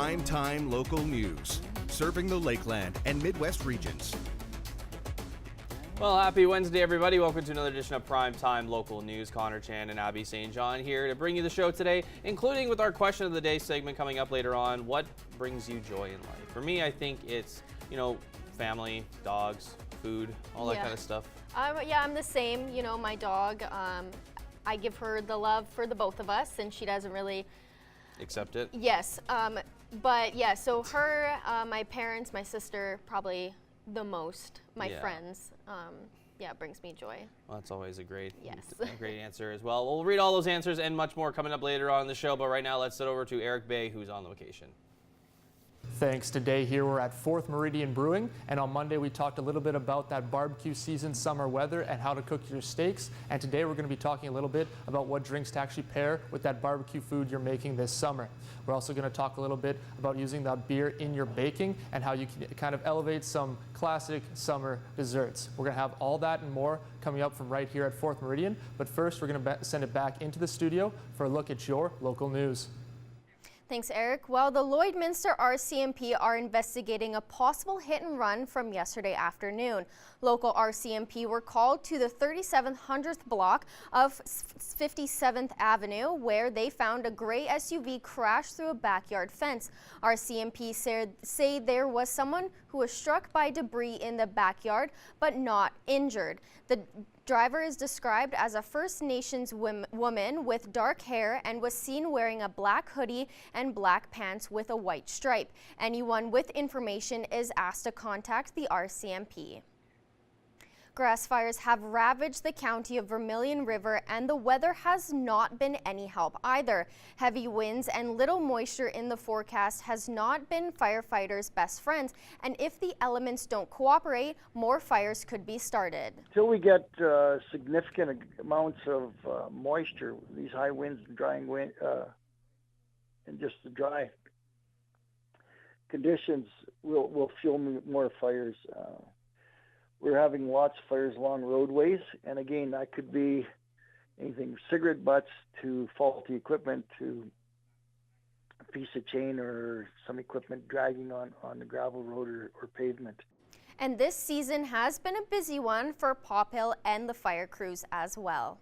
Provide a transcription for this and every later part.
Prime Time Local News, serving the Lakeland and Midwest regions. Well, happy Wednesday, everybody. Welcome to another edition of Prime Time Local News. Connor Chan and Abby St. John here to bring you the show today, including with our question of the day segment coming up later on. What brings you joy in life? For me, I think it's, family, dogs, food, all that kind of stuff. I'm the same. My dog, I give her the love for the both of us, and she doesn't really accept it. Yes. But yeah, so her, my parents, my sister, probably the most. My friends. It brings me joy. Well, that's always a great, yes. great answer as well. We'll read all those answers and much more coming up later on in the show. But right now, let's sit over to Eric Bay, who's on location. Thanks. Today here we're at 4th Meridian Brewing, and on Monday we talked a little bit about that barbecue season, summer weather, and how to cook your steaks. And today we're going to be talking a little bit about what drinks to actually pair with that barbecue food you're making this summer. We're also going to talk a little bit about using that beer in your baking and how you can kind of elevate some classic summer desserts. We're going to have all that and more coming up from right here at 4th Meridian. But first we're going to send it back into the studio for a look at your local news. Thanks, Eric. Well, the Lloydminster RCMP are investigating a possible hit and run from yesterday afternoon. Local RCMP were called to the 3700th block of 57th Avenue, where they found a gray SUV crash through a backyard fence. RCMP say there was someone who was struck by debris in the backyard, but not injured. The driver is described as a First Nations woman with dark hair and was seen wearing a black hoodie and black pants with a white stripe. Anyone with information is asked to contact the RCMP. Grass fires have ravaged the county of Vermilion River, and the weather has not been any help either. Heavy winds and little moisture in the forecast has not been firefighters' best friends, and if the elements don't cooperate, more fires could be started. Until we get significant amounts of moisture, these high winds and drying wind, and just the dry conditions will fuel more fires. We're having lots of fires along roadways, and again, that could be anything from cigarette butts to faulty equipment to a piece of chain or some equipment dragging on the gravel road or pavement. And this season has been a busy one for Pop Hill and the fire crews as well.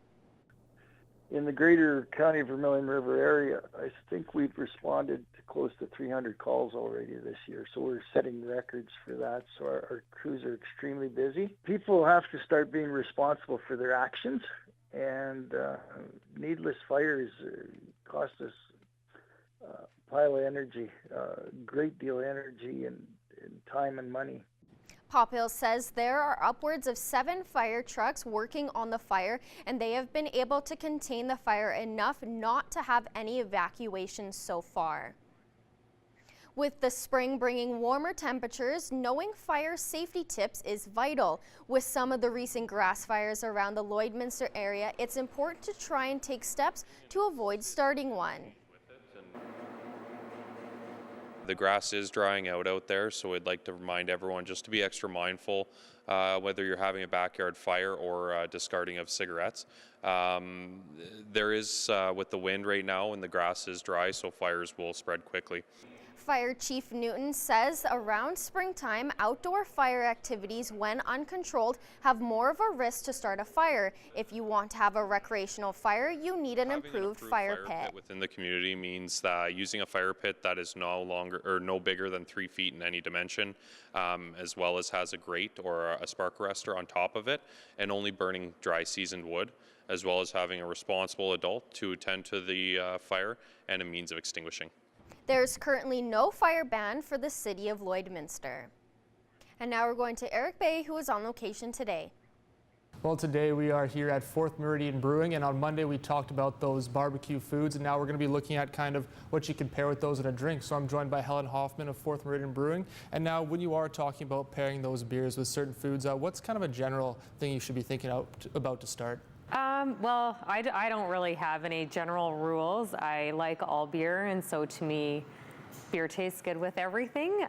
In the greater County of Vermilion River area, I think we've responded to close to 300 calls already this year, so we're setting records for that. So our crews are extremely busy. People have to start being responsible for their actions, and needless fires cost us a pile of energy, a great deal of energy and time and money. Pop Hill says there are upwards of 7 fire trucks working on the fire, and they have been able to contain the fire enough not to have any evacuations so far. With the spring bringing warmer temperatures, knowing fire safety tips is vital. With some of the recent grass fires around the Lloydminster area, it's important to try and take steps to avoid starting one. The grass is drying out there, so I'd like to remind everyone just to be extra mindful whether you're having a backyard fire or discarding of cigarettes. There is, with the wind right now, and the grass is dry, so fires will spread quickly. Fire Chief Newton says around springtime, outdoor fire activities, when uncontrolled, have more of a risk to start a fire. If you want to have a recreational fire, you need an improved fire pit. Within the community means that using a fire pit that is no bigger than 3 feet in any dimension, as well as has a grate or a spark arrestor on top of it, and only burning dry seasoned wood, as well as having a responsible adult to attend to the fire and a means of extinguishing. There's currently no fire ban for the city of Lloydminster. And now we're going to Eric Bay, who is on location today. Well, today we are here at 4th Meridian Brewing, and on Monday we talked about those barbecue foods, and now we're going to be looking at kind of what you can pair with those in a drink. So I'm joined by Helen Hoffman of 4th Meridian Brewing. And now when you are talking about pairing those beers with certain foods, what's kind of a general thing you should be thinking about to start? Well, I don't really have any general rules. I like all beer, and so to me, beer tastes good with everything.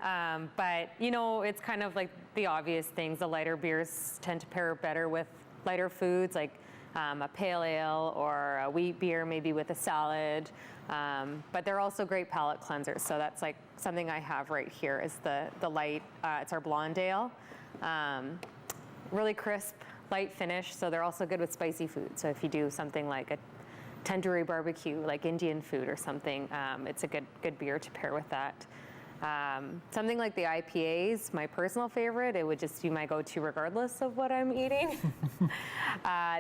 But, it's kind of like the obvious things. The lighter beers tend to pair better with lighter foods, like a pale ale or a wheat beer, maybe with a salad. But they're also great palate cleansers. So that's like something I have right here is the light, it's our Blondale. Really crisp, light finish. So they're also good with spicy food. So if you do something like a tandoori barbecue, like Indian food or something, it's a good beer to pair with that. Something like the IPAs, my personal favorite, it would just be my go-to regardless of what I'm eating.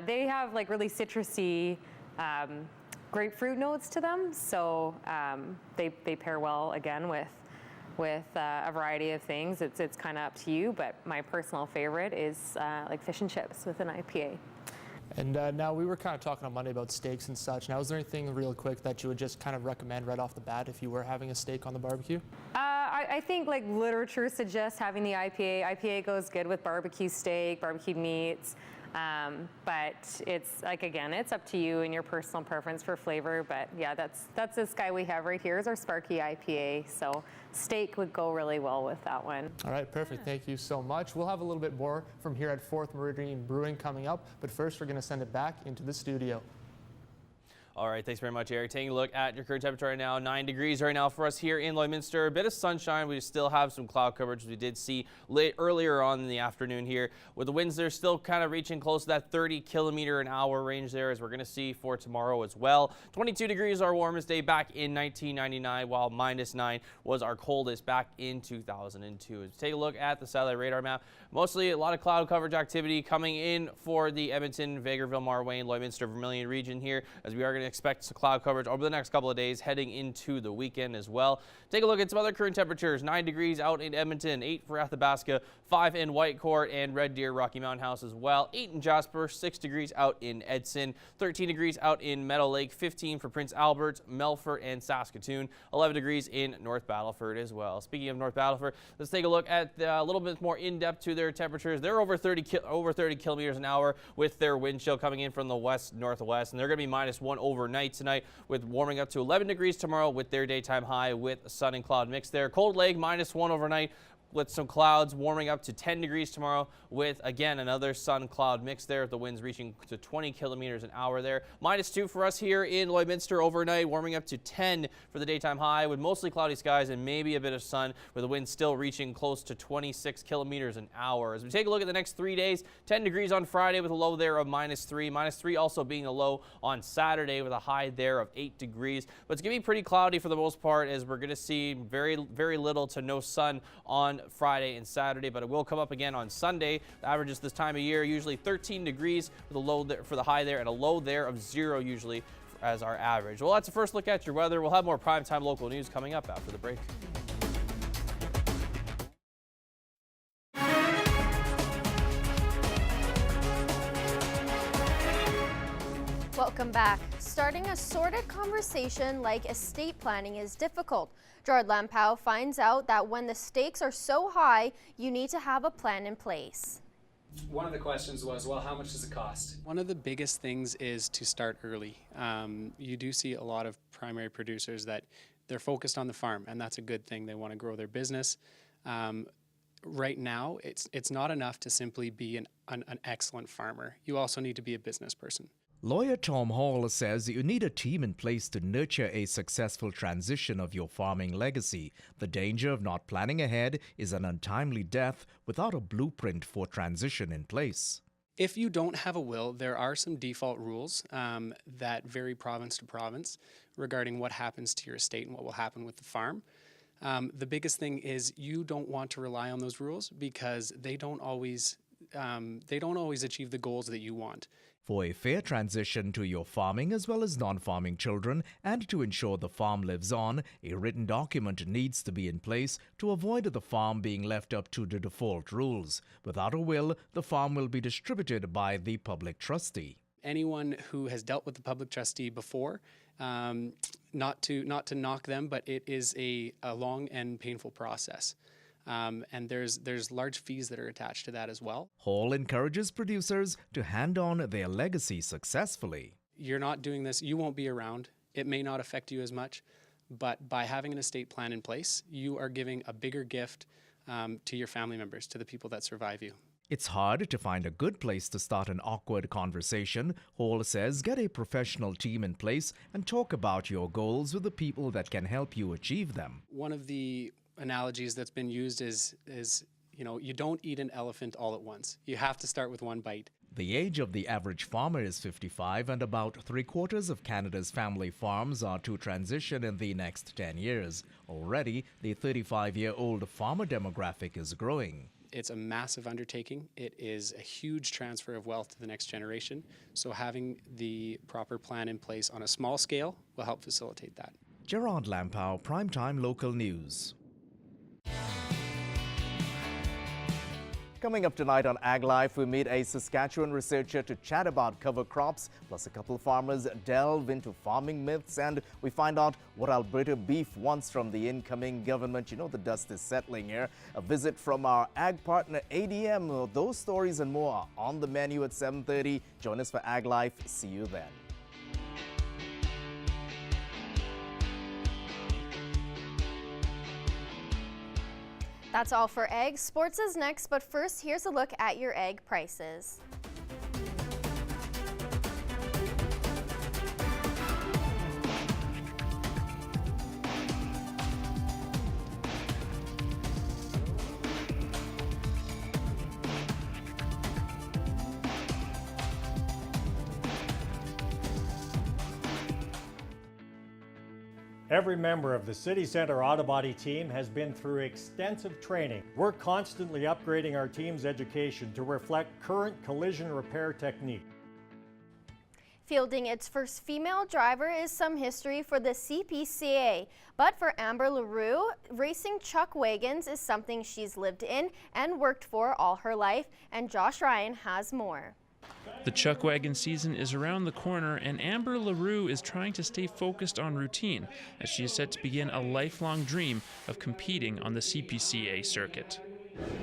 They have like really citrusy, grapefruit notes to them, so they pair well again with a variety of things. It's kind of up to you, but my personal favorite is like fish and chips with an IPA. And now we were kind of talking on Monday about steaks and such. Now, is there anything real quick that you would just kind of recommend right off the bat if you were having a steak on the barbecue? I think like literature suggests having the IPA. IPA goes good with barbecue steak, barbecued meats. But it's like, again, it's up to you and your personal preference for flavor. But yeah, that's this guy we have right here is our Sparky IPA. So steak would go really well with that one. All right, perfect. Thank you so much. We'll have a little bit more from here at 4th Meridian Brewing coming up. But first, we're going to send it back into the studio. All right, thanks very much, Eric. Taking a look at your current temperature right now, 9 degrees right now for us here in Lloydminster. A bit of sunshine. We still have some cloud coverage, as we did see earlier on in the afternoon here. With the winds, they're still kind of reaching close to that 30-kilometer-an-hour range there, as we're going to see for tomorrow as well. 22 degrees our warmest day back in 1999, while -9 was our coldest back in 2002. As we take a look at the satellite radar map, mostly a lot of cloud coverage activity coming in for the Edmonton, Vegreville, Marwayne, Lloydminster, Vermilion region here, as we are going to expect some cloud coverage over the next couple of days heading into the weekend as well. Take a look at some other current temperatures. 9 degrees out in Edmonton, 8 for Athabasca, 5 in Whitecourt and Red Deer, Rocky Mountain House as well, 8 in Jasper, 6 degrees out in Edson, 13 degrees out in Meadow Lake, 15 for Prince Albert, Melfort and Saskatoon, 11 degrees in North Battleford as well. Speaking of North Battleford, let's take a look at a little bit more in-depth to their temperatures. They're over 30 kilometers an hour with their wind chill coming in from the west-northwest, and they're going to be -1 overnight tonight, with warming up to 11 degrees tomorrow with their daytime high with sun and cloud mix there. Cold Lake -1 overnight, with some clouds, warming up to 10 degrees tomorrow with, again, another sun cloud mix there, with the winds reaching to 20 kilometers an hour there. -2 for us here in Lloydminster overnight, warming up to 10 for the daytime high with mostly cloudy skies and maybe a bit of sun, with the wind still reaching close to 26 kilometers an hour. As we take a look at the next 3 days, 10 degrees on Friday with a low there of -3. -3 also being a low on Saturday with a high there of 8 degrees. But it's going to be pretty cloudy for the most part, as we're going to see very, very little to no sun on Friday and Saturday, but it will come up again on Sunday. The averages this time of year usually 13 degrees with a low there for the high there and a low there of 0 usually as our average. Well, that's a first look at your weather. We'll have more primetime local news coming up after the break. Welcome back. Starting a sordid conversation like estate planning is difficult. Gerard Lampow finds out that when the stakes are so high, you need to have a plan in place. One of the questions was, well, how much does it cost? One of the biggest things is to start early. You do see a lot of primary producers that they're focused on the farm, and that's a good thing. They want to grow their business. Right now, it's not enough to simply be an excellent farmer. You also need to be a business person. Lawyer Tom Hall says you need a team in place to nurture a successful transition of your farming legacy. The danger of not planning ahead is an untimely death without a blueprint for transition in place. If you don't have a will, there are some default rules that vary province to province regarding what happens to your estate and what will happen with the farm. The biggest thing is you don't want to rely on those rules because they don't always achieve the goals that you want. For a fair transition to your farming as well as non-farming children, and to ensure the farm lives on, a written document needs to be in place to avoid the farm being left up to the default rules. Without a will, the farm will be distributed by the public trustee. Anyone who has dealt with the public trustee before, not to knock them, but it is a long and painful process. And there's large fees that are attached to that as well. Hall encourages producers to hand on their legacy successfully. You're not doing this, you won't be around. It may not affect you as much, but by having an estate plan in place, you are giving a bigger gift to your family members, to the people that survive you. It's hard to find a good place to start an awkward conversation. Hall says get a professional team in place and talk about your goals with the people that can help you achieve them. One of the analogies that's been used is you don't eat an elephant all at once. You have to start with one bite. The age of the average farmer is 55, and about 3/4 of Canada's family farms are to transition in the next 10 years. Already, the 35-year-old farmer demographic is growing. It's a massive undertaking. It is a huge transfer of wealth to the next generation. So having the proper plan in place on a small scale will help facilitate that. Gerard Lampow, Primetime Local News. Coming up tonight on Ag Life, we meet a Saskatchewan researcher to chat about cover crops, plus a couple of farmers delve into farming myths, and we find out what Alberta beef wants from the incoming government. You know the dust is settling here. A visit from our ag partner ADM. Those stories and more are on the menu at 7:30. Join us for Ag Life. See you then. That's all for eggs. Sports is next, but first, here's a look at your egg prices. Every member of the City Centre Auto Body team has been through extensive training. We're constantly upgrading our team's education to reflect current collision repair technique. Fielding its first female driver is some history for the CPCA. But for Amber LaRue, racing chuck wagons is something she's lived in and worked for all her life, and Josh Ryan has more. The chuck wagon season is around the corner, and Amber LaRue is trying to stay focused on routine as she is set to begin a lifelong dream of competing on the CPCA circuit.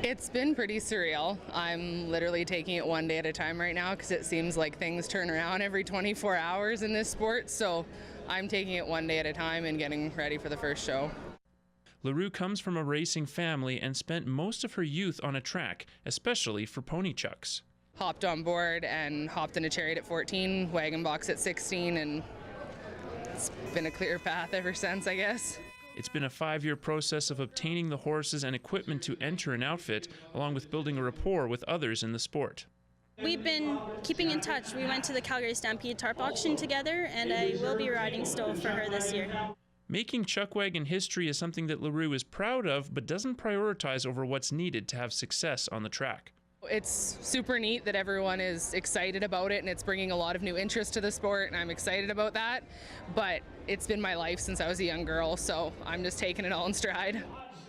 It's been pretty surreal. I'm literally taking it one day at a time right now because it seems like things turn around every 24 hours in this sport, so I'm taking it one day at a time and getting ready for the first show. LaRue comes from a racing family and spent most of her youth on a track, especially for pony chucks. Hopped on board and hopped in a chariot at 14, wagon box at 16, and it's been a clear path ever since, I guess. It's been a 5-year process of obtaining the horses and equipment to enter an outfit, along with building a rapport with others in the sport. We've been keeping in touch. We went to the Calgary Stampede Tarp auction together, and I will be riding Stowe for her this year. Making chuck wagon history is something that LaRue is proud of, but doesn't prioritize over what's needed to have success on the track. It's super neat that everyone is excited about it, and it's bringing a lot of new interest to the sport, and I'm excited about that. But it's been my life since I was a young girl, so I'm just taking it all in stride.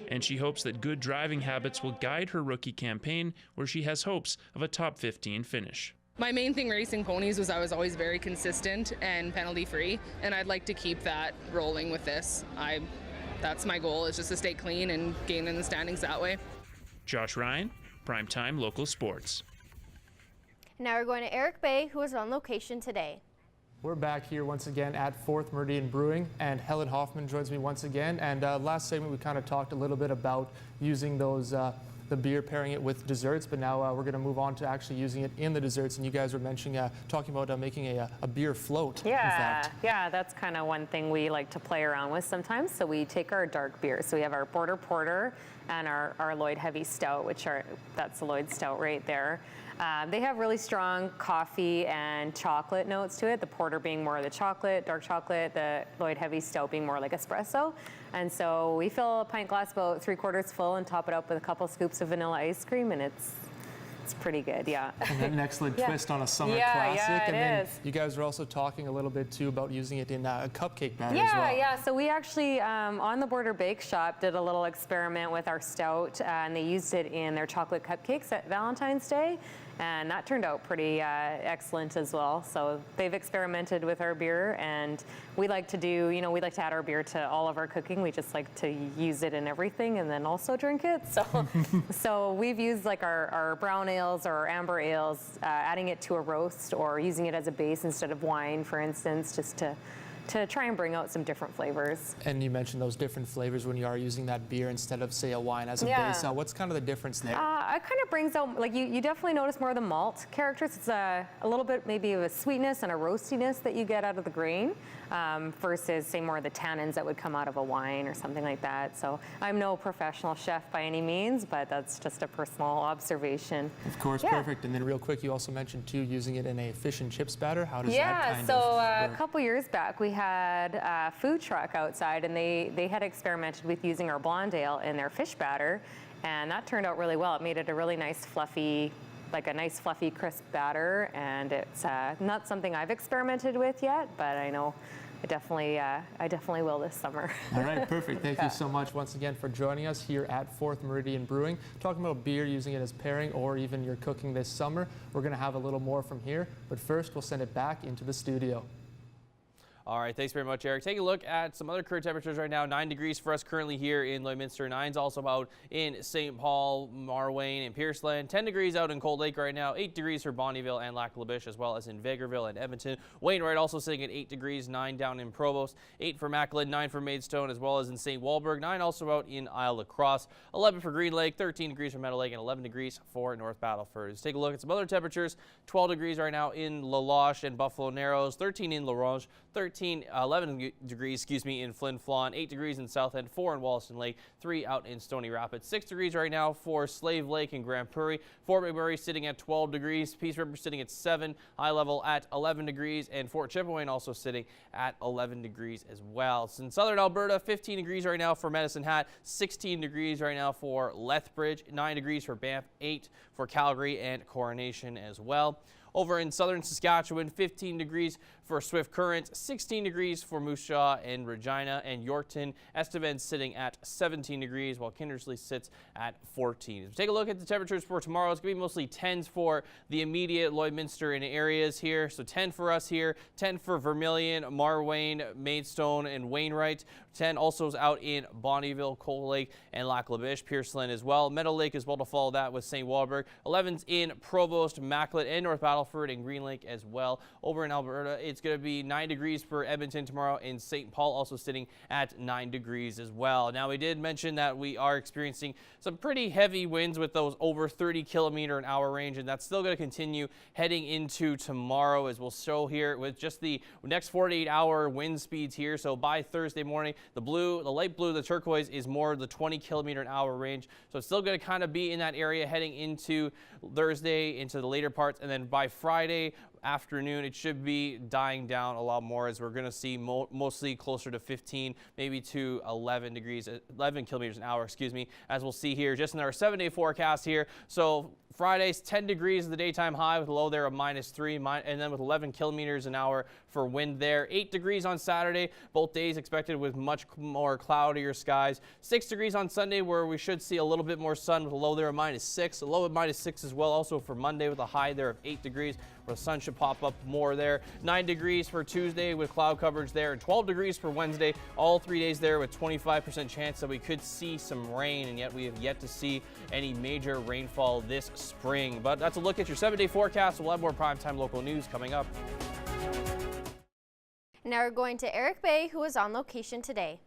And she hopes that good driving habits will guide her rookie campaign, where she has hopes of a top 15 finish. My main thing racing ponies was I was always very consistent and penalty free, and I'd like to keep that rolling with this. That's my goal, is just to stay clean and gain in the standings that way. Josh Ryan, Primetime Local Sports. Now we're going to Eric Bay, who is on location today. We're back here once again at 4th Meridian Brewing, and Helen Hoffman joins me once again. And last segment we kind of talked a little bit about using those the beer, pairing it with desserts, but now we're going to move on to actually using it in the desserts. And you guys were mentioning, talking about making a beer float. Yeah, in fact. yeah, that's kind of one thing we like to play around with sometimes. So we take our dark beer. So we have our Border Porter and our Lloyd Heavy Stout, that's the Lloyd Stout right there. They have really strong coffee and chocolate notes to it, the porter being more of the chocolate, dark chocolate, the Lloyd Heavy Stout being more like espresso. And so we fill a pint glass about 3/4 full and top it up with a couple scoops of vanilla ice cream, and it's pretty good, yeah. And an excellent twist on a summer classic. Yeah, and then is. You guys were also talking a little bit too about using it in a cupcake batter as well. Yeah. So we actually, on the Border Bake Shop, did a little experiment with our stout, and they used it in their chocolate cupcakes at Valentine's Day. And that turned out pretty excellent as well. So they've experimented with our beer, and we like to do, we like to add our beer to all of our cooking. We just like to use it in everything and then also drink it. So, so we've used like our brown ales or our amber ales, adding it to a roast or using it as a base instead of wine, for instance, just to to try and bring out some different flavors. And you mentioned those different flavors when you are using that beer instead of, say, a wine as a base. What's kind of the difference there? It kind of brings out, like you definitely notice more of the malt characters. It's a little bit maybe of a sweetness and a roastiness that you get out of the grain versus, say, more of the tannins that would come out of a wine or something like that. So I'm no professional chef by any means, but that's just a personal observation. Of course, perfect. And then real quick, you also mentioned too using it in a fish and chips batter. How does that kind so of a couple years back we had a food truck outside, and they had experimented with using our blonde ale in their fish batter, and that turned out really well. It made it a really nice fluffy, crisp batter, and it's not something I've experimented with yet, but I know I definitely will this summer. All right, perfect. Thank you so much once again for joining us here at 4th Meridian Brewing, talking about beer, using it as pairing, or even your cooking this summer. We're going to have a little more from here, but first we'll send it back into the studio. All right, thanks very much, Eric. Take a look at some other current temperatures right now. 9 degrees for us currently here in Lloydminster. 9's also out in St. Paul, Marwayne, and Pierceland. 10 degrees out in Cold Lake right now. 8 degrees for Bonnyville and Lac La Biche, as well as in Vegreville and Edmonton. Wainwright also sitting at 8 degrees. 9 down in Provost. 8 for Macklin. 9 for Maidstone, as well as in St. Walburg. 9 also out in Isle La Crosse. 11 for Green Lake. 13 degrees for Meadow Lake, and 11 degrees for North Battleford. Let's take a look at some other temperatures. 12 degrees right now in La Loche and Buffalo Narrows. 13 in La Ronge. 11 degrees, in Flin Flon, 8 degrees in South End, 4 in Wollaston Lake, 3 out in Stony Rapids, 6 degrees right now for Slave Lake and Grand Prairie, Fort McMurray sitting at 12 degrees, Peace River sitting at 7, High Level at 11 degrees, and Fort Chipewyan also sitting at 11 degrees as well. So in southern Alberta, 15 degrees right now for Medicine Hat, 16 degrees right now for Lethbridge, 9 degrees for Banff, 8 for Calgary and Coronation as well. Over in southern Saskatchewan, 15 degrees for Swift Current, 16 degrees for Moose Jaw and Regina and Yorkton. Estevan sitting at 17 degrees, while Kindersley sits at 14. Take a look at the temperatures for tomorrow. It's going to be mostly 10s for the immediate Lloydminster and areas here. So 10 for us here, 10 for Vermilion, Marwayne, Maidstone, and Wainwright. 10 also is out in Bonnyville, Cold Lake, and Lac La Biche, Pierceland as well. Meadow Lake as well to follow that with St. Walburg. 11's in Provost, Macklin, and North Battleford, and Green Lake as well. Over in Alberta, it's going to be 9 degrees for Edmonton tomorrow, and St. Paul also sitting at 9 degrees as well. Now, we did mention that we are experiencing some pretty heavy winds with those over 30-kilometer-an-hour range, and that's still going to continue heading into tomorrow, as we'll show here with just the next 48-hour wind speeds here. So by Thursday morning, the light blue, the turquoise is more the 20-kilometer-an-hour range. So it's still going to kind of be in that area heading into Thursday, into the later parts, and then by Friday afternoon, it should be dying down a lot more, as we're going to see mostly closer to 15, maybe to 11 kilometers an hour, as we'll see here just in our 7-day forecast here. So Friday's 10 degrees is the daytime high with a low there of -3, and then with 11 kilometers an hour for wind there. 8 degrees on Saturday, both days expected with much more cloudier skies. 6 degrees on Sunday, where we should see a little bit more sun with a low there of -6, a low of -6 as well, also for Monday with a high there of 8 degrees, where the sun should pop up more there. 9 degrees for Tuesday with cloud coverage there, and 12 degrees for Wednesday. All 3 days there with 25% chance that we could see some rain, and yet we have yet to see any major rainfall this spring. But that's a look at your 7-day forecast. We'll have more primetime local news coming up. Now we're going to Eric Bay, who is on location today.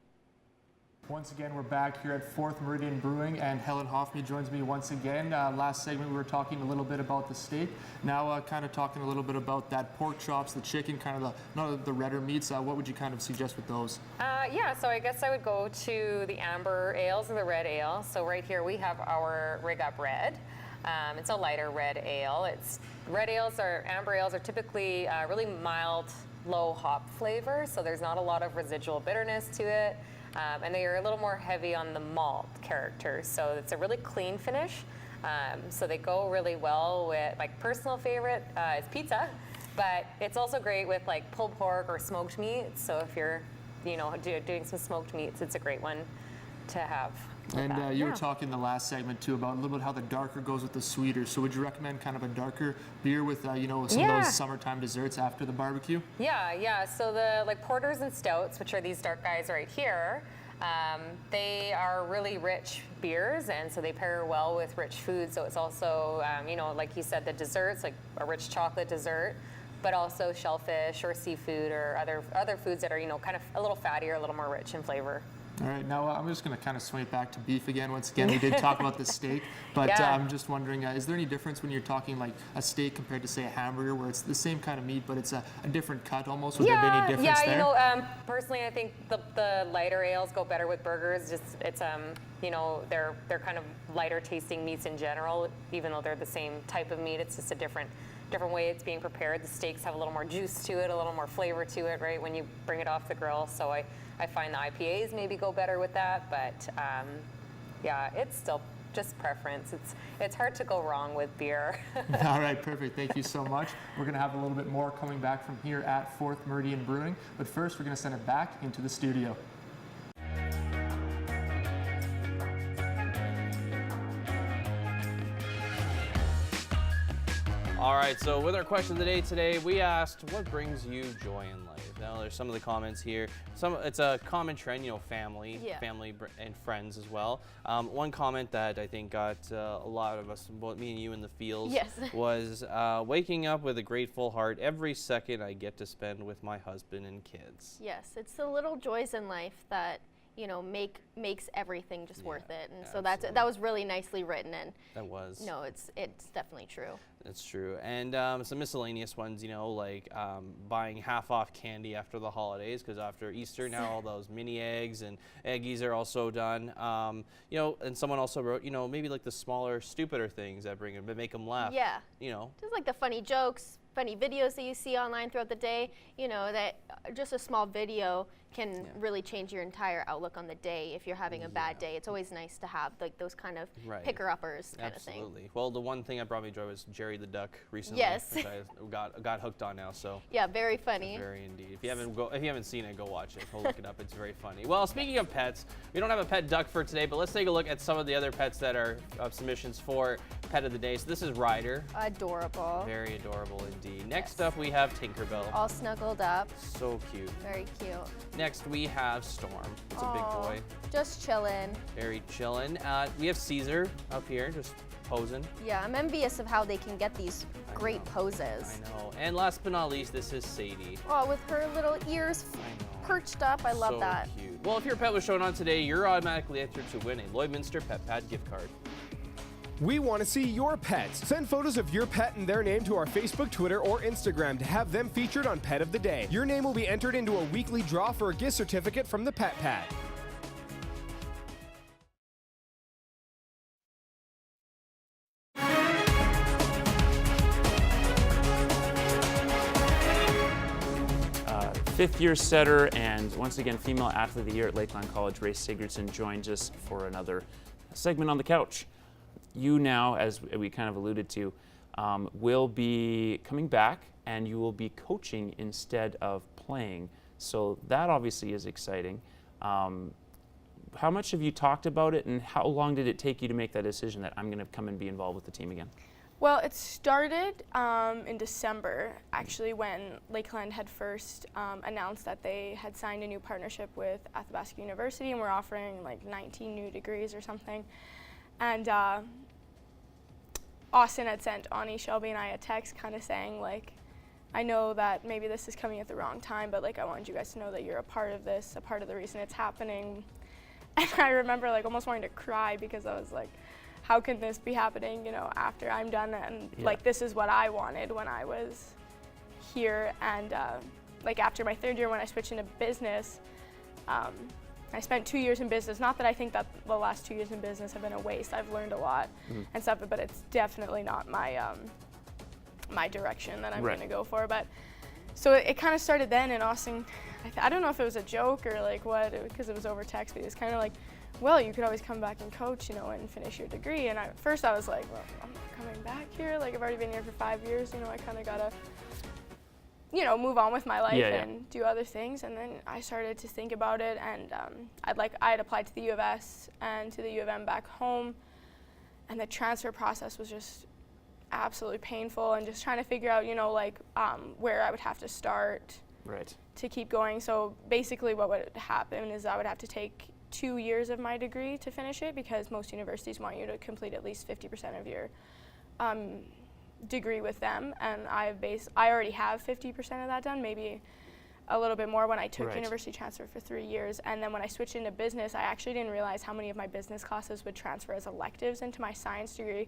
Once again, we're back here at 4th Meridian Brewing, and Helen Hoffme joins me once again. Last segment, we were talking a little bit about the steak. Now, kind of talking a little bit about that pork chops, the chicken, kind of the redder meats. What would you kind of suggest with those? Yeah, so I guess I would go to the amber ales or the red ale. So right here we have our Rig Up Red. It's a lighter red ale. Amber ales are typically really mild, low hop flavor, so there's not a lot of residual bitterness to it. And they are a little more heavy on the malt character, so it's a really clean finish. So they go really well with, like, personal favorite is pizza, but it's also great with like pulled pork or smoked meats. So if you're, doing some smoked meats, it's a great one to have. And you were talking the last segment too about a little bit how the darker goes with the sweeter. So would you recommend kind of a darker beer with some of those summertime desserts after the barbecue? Yeah. So the porters and stouts, which are these dark guys right here, they are really rich beers, and so they pair well with rich food. So it's also like you said, the desserts, like a rich chocolate dessert but also shellfish or seafood or other foods that are, you know, kind of a little fattier, a little more rich in flavor. All right, now I'm just going to kind of swing it back to beef again. Once again, we did talk about the steak, but Yeah. I'm just wondering, is there any difference when you're talking like a steak compared to, say, a hamburger, where it's the same kind of meat, but it's a different cut almost? Would there be any difference there? Yeah, you know, personally, I think the lighter ales go better with burgers. Just it's you know, they're kind of lighter tasting meats in general, even though they're the same type of meat. It's just a different way it's being prepared. The steaks have a little more juice to it, a little more flavor to it, right, when you bring it off the grill. So I find the IPAs maybe go better with that, but yeah, it's still just preference. It's hard to go wrong with beer. All right, perfect. Thank you so much. We're going to have a little bit more coming back from here at 4th Meridian Brewing, but first we're going to send it back into the studio. All right, so with our question of the day today, we asked, what brings you joy in life? Now, there's some of the comments here. It's a common trend, you know, family and friends as well. One comment that I think got a lot of us, both me and you in the fields, was waking up with a grateful heart every second I get to spend with my husband and kids. Yes, it's the little joys in life that, you know, makes everything just worth it. And so that was really nicely written. And that was. No, it's definitely true. That's true. And some miscellaneous ones, you know, like buying half off candy after the holidays, because after Easter now all those mini eggs and eggies are also done. You know, and someone also wrote, you know, maybe like the smaller, stupider things that bring them, but make them laugh. Yeah. You know. Just like the funny jokes, funny videos that you see online throughout the day, you know, that just a small video can really change your entire outlook on the day if you're having a bad day. It's always nice to have like those kind of picker-uppers kind of thing. Absolutely. Well, the one thing that brought me joy was Jerry the Duck recently. Yes. Which I got hooked on now. So. Yeah, very funny. Very indeed. If you haven't seen it, go watch it. Go look it up. It's very funny. Well, speaking of pets, we don't have a pet duck for today, but let's take a look at some of the other pets that are submissions for Pet of the Day. So this is Ryder. Adorable. Very adorable indeed. Next up, we have Tinkerbell. All snuggled up. So cute. Very cute. Next, we have Storm. It's a big boy. Just chilling. Very chillin'. We have Caesar up here, just posing. Yeah, I'm envious of how they can get these great poses. I know. And last but not least, this is Sadie. Oh, with her little ears perched up. I love that. So cute. Well, if your pet was shown on today, you're automatically entered to win a Lloydminster Pet Pad gift card. We want to see your pets. Send photos of your pet and their name to our Facebook, Twitter, or Instagram to have them featured on Pet of the Day. Your name will be entered into a weekly draw for a gift certificate from the Pet Pad. Fifth-year setter and once again female athlete of the year at Lakeland College, Ray Sigurdsson, joins us for another segment on the couch. You now, as we kind of alluded to, will be coming back and you will be coaching instead of playing. So that obviously is exciting. How much have you talked about it and how long did it take you to make that decision that I'm going to come and be involved with the team again? Well, it started in December, actually, when Lakeland had first announced that they had signed a new partnership with Athabasca University and were offering like 19 new degrees or something. And Austin had sent Ani, Shelby, and I a text kind of saying, like, I know that maybe this is coming at the wrong time, but like I wanted you guys to know that you're a part of this, a part of the reason it's happening. And I remember like almost wanting to cry because I was like, how can this be happening, you know, after I'm done? And like, this is what I wanted when I was here. And like after my third year, when I switched into business, I spent 2 years in business. Not that I think that the last 2 years in business have been a waste. I've learned a lot and stuff, but it's definitely not my my direction that I'm going to go for. But so it kind of started then, and Austin, I don't know if it was a joke or like what, because it was over text, but it was kind of like, well, you could always come back and coach, you know, and finish your degree. And at first I was like, well, I'm not coming back here. Like, I've already been here for 5 years. You know, I kind of got to, you know, move on with my life and do other things. And then I started to think about it. And I had applied to the U of S and to the U of M back home. And the transfer process was just absolutely painful. And just trying to figure out, you know, like where I would have to start to keep going. So basically what would happen is I would have to take 2 years of my degree to finish it, because most universities want you to complete at least 50% of degree with them, and I already have 50% of that done, maybe a little bit more when I took university transfer for 3 years. And then when I switched into business, I actually didn't realize how many of my business classes would transfer as electives into my science degree.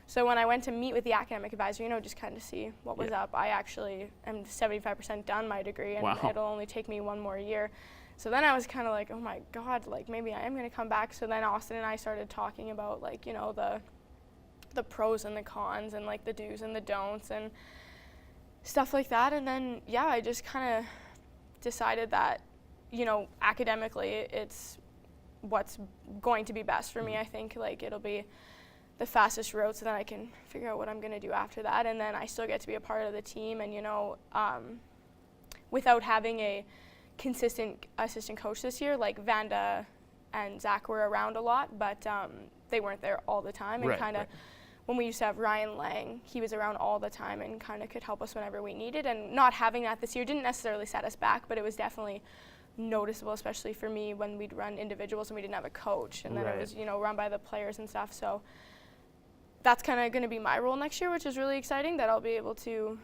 So when I went to meet with the academic advisor, just kind of see what was up, I actually am 75% done my degree, and it'll only take me 1 more year. So then I was kind of like, oh my God, like maybe I am going to come back. So then Austin and I started talking about like, the pros and the cons and like the do's and the don'ts and stuff like that. And then, I just kind of decided that, academically it's what's going to be best for me. I think like it'll be the fastest route, so then I can figure out what I'm going to do after that. And then I still get to be a part of the team, and without having a consistent assistant coach this year, like Vanda and Zach were around a lot, but they weren't there all the time. And when we used to have Ryan Lang, he was around all the time and kind of could help us whenever we needed. And not having that this year didn't necessarily set us back, but it was definitely noticeable, especially for me when we'd run individuals and we didn't have a coach, and then it was run by the players and stuff. So that's kind of going to be my role next year, which is really exciting, that I'll be able to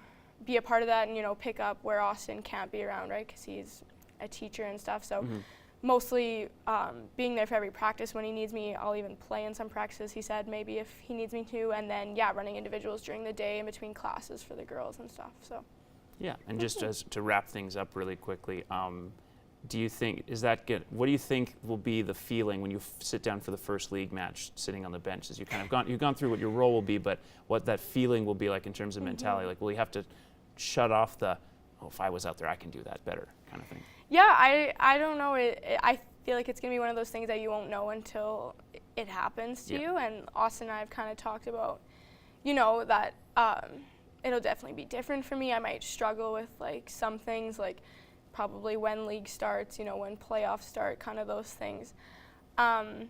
be a part of that and pick up where Austin can't be around, right, because he's a teacher and stuff. So mostly being there for every practice. When he needs me, I'll even play in some practices, he said, maybe if he needs me to, and then running individuals during the day in between classes for the girls and stuff. So and just as to wrap things up really quickly, do you think what do you think will be the feeling when you sit down for the first league match, sitting on the bench? As you've gone through what your role will be, but what that feeling will be like in terms of mentality? Like, will you have to shut off the, if I was out there, I can do that better kind of thing? I don't know. I feel like it's going to be one of those things that you won't know until it happens to you. And Austin and I have kind of talked about, that it'll definitely be different for me. I might struggle with like some things, like probably when league starts, when playoffs start, kind of those things. And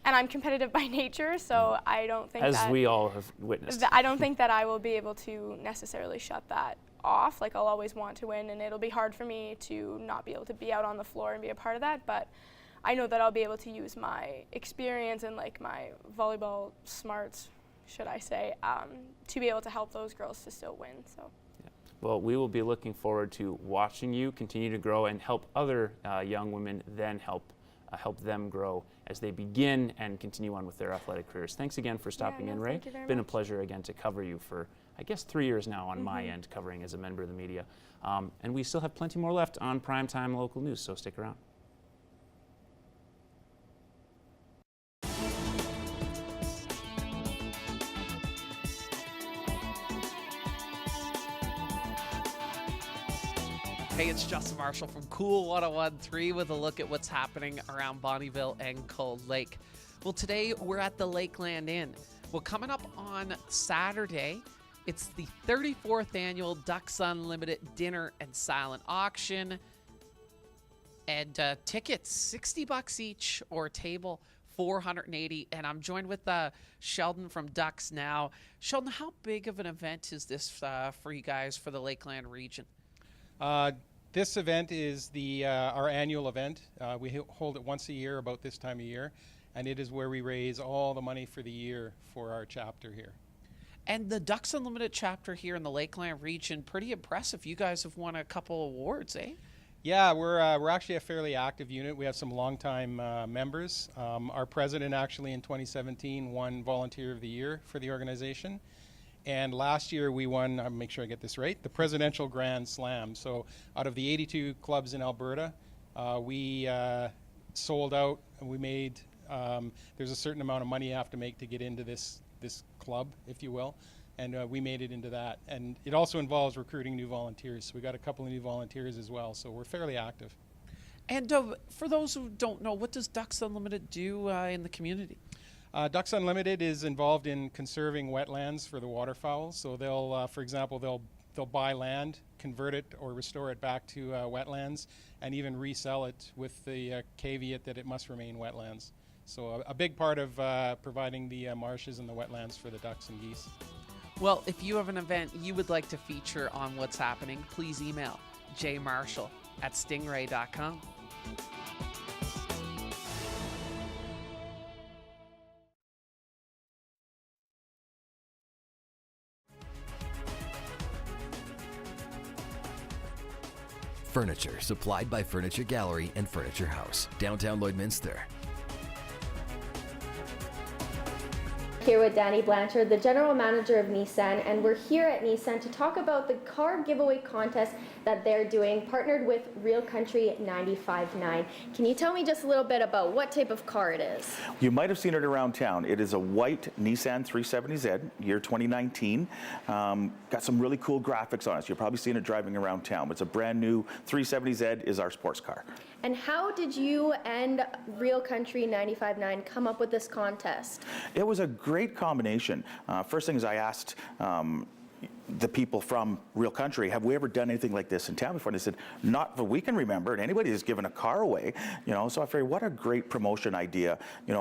I'm competitive by nature, so I don't think as we all have witnessed. I don't think that I will be able to necessarily shut that off. Like, I'll always want to win, and it'll be hard for me to not be able to be out on the floor and be a part of that, but I know that I'll be able to use my experience and like my volleyball smarts, should I say, to be able to help those girls to still win. So. Well, we will be looking forward to watching you continue to grow and help other young women then help them grow as they begin and continue on with their athletic careers. Thanks again for stopping in, Ray. It's been a pleasure again to cover you for, I guess, 3 years now on my end, covering as a member of the media. And we still have plenty more left on Primetime Local News, so stick around. Hey, it's Justin Marshall from Cool 101.3 with a look at what's happening around Bonnyville and Cold Lake. Well, today we're at the Lakeland Inn. Well, coming up on Saturday, it's the 34th annual Ducks Unlimited Dinner and Silent Auction. And tickets, $60 each, or table, $480. And I'm joined with Sheldon from Ducks Now. Sheldon, how big of an event is this for you guys for the Lakeland region? This event is our annual event. We hold it once a year about this time of year, and it is where we raise all the money for the year for our chapter here. And the Ducks Unlimited chapter here in the Lakeland region, pretty impressive. You guys have won a couple awards, eh? Yeah, we're actually a fairly active unit. We have some longtime members. Our president actually in 2017 won Volunteer of the Year for the organization. And last year we won, I'll make sure I get this right, the Presidential Grand Slam. So out of the 82 clubs in Alberta, we sold out, and we made, there's a certain amount of money you have to make to get into this club, if you will. And we made it into that. And it also involves recruiting new volunteers. So we got a couple of new volunteers as well. So we're fairly active. And for those who don't know, what does Ducks Unlimited do in the community? Ducks Unlimited is involved in conserving wetlands for the waterfowl. So they'll, for example, they'll buy land, convert it or restore it back to wetlands, and even resell it with the caveat that it must remain wetlands. So a big part of providing the marshes and the wetlands for the ducks and geese. Well, if you have an event you would like to feature on what's happening, please email jmarshall@stingray.com. Furniture supplied by Furniture Gallery and Furniture House, downtown Lloydminster. Here with Danny Blanchard, the general manager of Nissan, and we're here at Nissan to talk about the car giveaway contest that they're doing, partnered with Real Country 95.9. Can you tell me just a little bit about what type of car it is? You might have seen it around town. It is a white Nissan 370Z, year 2019. Got some really cool graphics on it. You'll probably seen it driving around town. It's a brand new 370Z is our sports car. And how did you and Real Country 95.9 come up with this contest? It was a great combination. First thing is I asked the people from Real Country, have we ever done anything like this in town before? And they said, not that we can remember, and anybody has given a car away, so I figured, what a great promotion idea,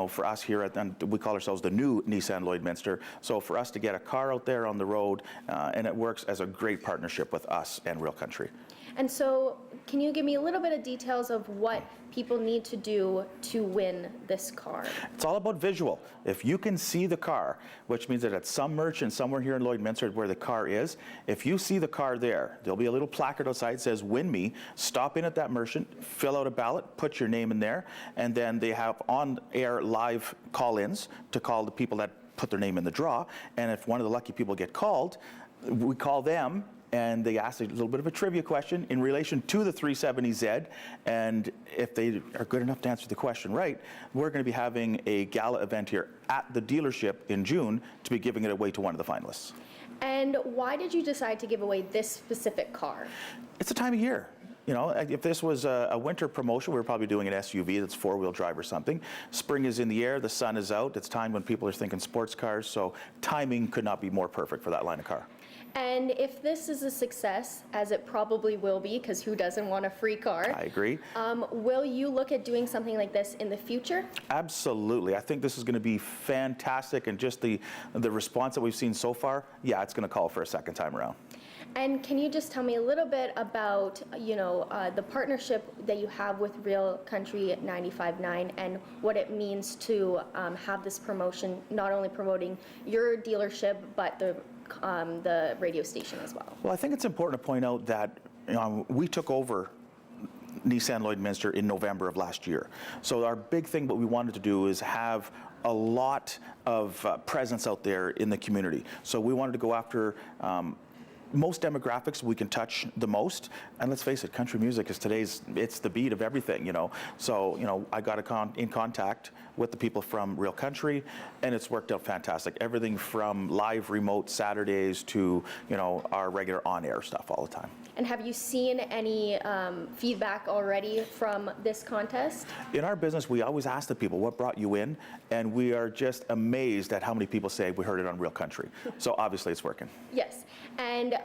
for us here and we call ourselves the new Nissan Lloydminster. So for us to get a car out there on the road, and it works as a great partnership with us and Real Country. And so, can you give me a little bit of details of what people need to do to win this car? It's all about visual. If you can see the car, which means that at some merchant somewhere here in Lloydminster where the car is, if you see the car there, there'll be a little placard outside that says, "Win me." Stop in at that merchant, fill out a ballot, put your name in there, and then they have on-air live call-ins to call the people that put their name in the draw. And if one of the lucky people get called, we call them, and they ask a little bit of a trivia question in relation to the 370Z, and if they are good enough to answer the question right, we're going to be having a gala event here at the dealership in June to be giving it away to one of the finalists. And why did you decide to give away this specific car? It's a time of year. If this was a winter promotion, we were probably doing an SUV that's four-wheel drive or something. Spring is in the air, the sun is out. It's time when people are thinking sports cars, so timing could not be more perfect for that line of car. And if this is a success, as it probably will be, because who doesn't want a free car? I agree. Will you look at doing something like this in the future? Absolutely. I think this is going to be fantastic, and just the response that we've seen so far, yeah, it's going to call for a second time around. And can you just tell me a little bit about, the partnership that you have with Real Country 95.9 and what it means to have this promotion, not only promoting your dealership, but the radio station as well? Well, I think it's important to point out that we took over Nissan Lloydminster in November of last year. So our big thing, what we wanted to do is have a lot of presence out there in the community. So we wanted to go after most demographics we can touch the most, and let's face it, country music is it's the beat of everything, So, I got in contact with the people from Real Country, and it's worked out fantastic. Everything from live remote Saturdays to, our regular on-air stuff all the time. And have you seen any feedback already from this contest? In our business, we always ask the people, what brought you in? And we are just amazed at how many people say we heard it on Real Country. So obviously it's working. Yes. And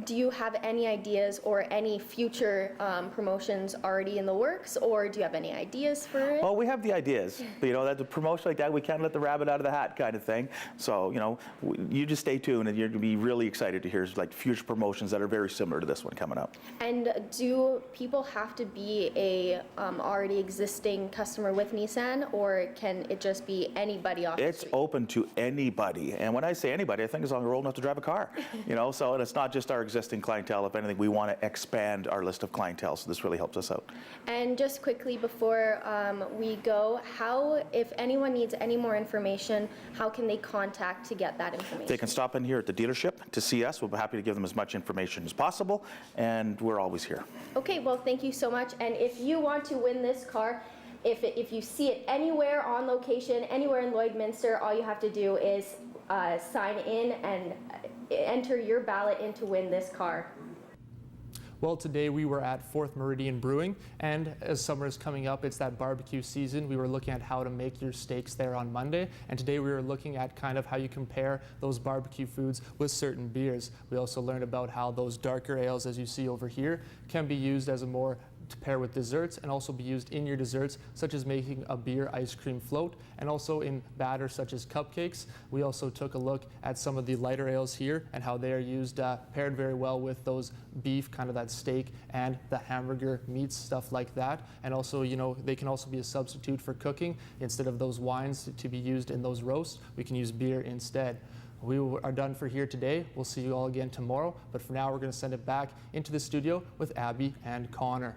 do you have any ideas or any future promotions already in the works, or do you have any ideas for it? Well, we have the ideas, but that the promotion like that, we can't let the rabbit out of the hat kind of thing. So, you just stay tuned, and you're going to be really excited to hear future promotions that are very similar to this one coming up. And do people have to be a already existing customer with Nissan, or can it just be anybody off the street? It's open to anybody, and when I say anybody, I think as long as they're old enough to drive a car. So and it's not just our existing clientele. If anything, we want to expand our list of clientele, so this really helps us out. And just quickly before we go, if anyone needs any more information, how can they contact to get that information? They can stop in here at the dealership to see us. We'll be happy to give them as much information as possible, and we're always here. Okay, well, thank you so much. And if you want to win this car, if you see it anywhere on location, anywhere in Lloydminster, all you have to do is sign in and enter your ballot in to win this car. Well, today we were at 4th Meridian Brewing, and as summer is coming up, it's that barbecue season. We were looking at how to make your steaks there on Monday, and today we were looking at kind of how you compare those barbecue foods with certain beers. We also learned about how those darker ales, as you see over here, can be used as to pair with desserts, and also be used in your desserts, such as making a beer ice cream float, and also in batter such as cupcakes. We also took a look at some of the lighter ales here and how they are used, paired very well with those beef, kind of that steak, and the hamburger meats, stuff like that. And also, they can also be a substitute for cooking. Instead of those wines to be used in those roasts, we can use beer instead. We are done for here today. We'll see you all again tomorrow. But for now, we're going to send it back into the studio with Abby and Connor.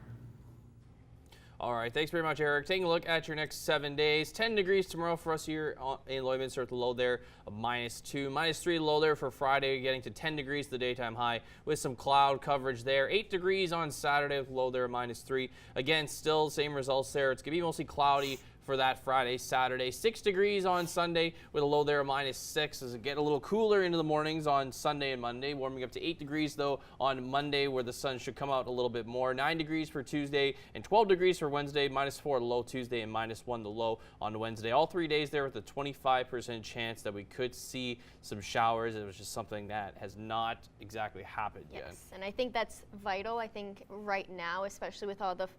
All right, thanks very much, Eric. Taking a look at your next 7 days. 10 degrees tomorrow for us here in Lloydminster at the low there of -2. -3 low there for Friday, getting to 10 degrees the daytime high with some cloud coverage there. 8 degrees on Saturday with low there of -3. Again, still same results there. It's going to be mostly cloudy for that Friday, Saturday. 6 degrees on Sunday with a low there of -6 as it get a little cooler into the mornings on Sunday and Monday, warming up to 8 degrees though on Monday where the sun should come out a little bit more. 9 degrees for Tuesday and 12 degrees for Wednesday, -4 the low Tuesday and -1 the low on Wednesday. All 3 days there with a 25% chance that we could see some showers. It was just something that has not exactly happened yet. Yes, and I think that's vital. I think right now, especially with all the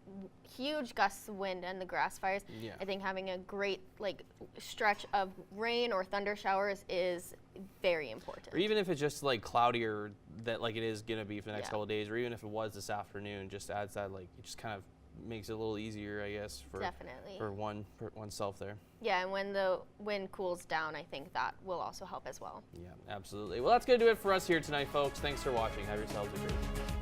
huge gusts of wind and the grass fires, I think having a great stretch of rain or thunder showers is very important. Or even if it's just cloudier that it is going to be for the next couple of days, or even if it was this afternoon, just adds that it just kind of makes it a little easier, I guess, for oneself there. Yeah, and when the wind cools down, I think that will also help as well. Yeah, absolutely. Well, that's going to do it for us here tonight, folks. Thanks for watching. Have yourselves a great day.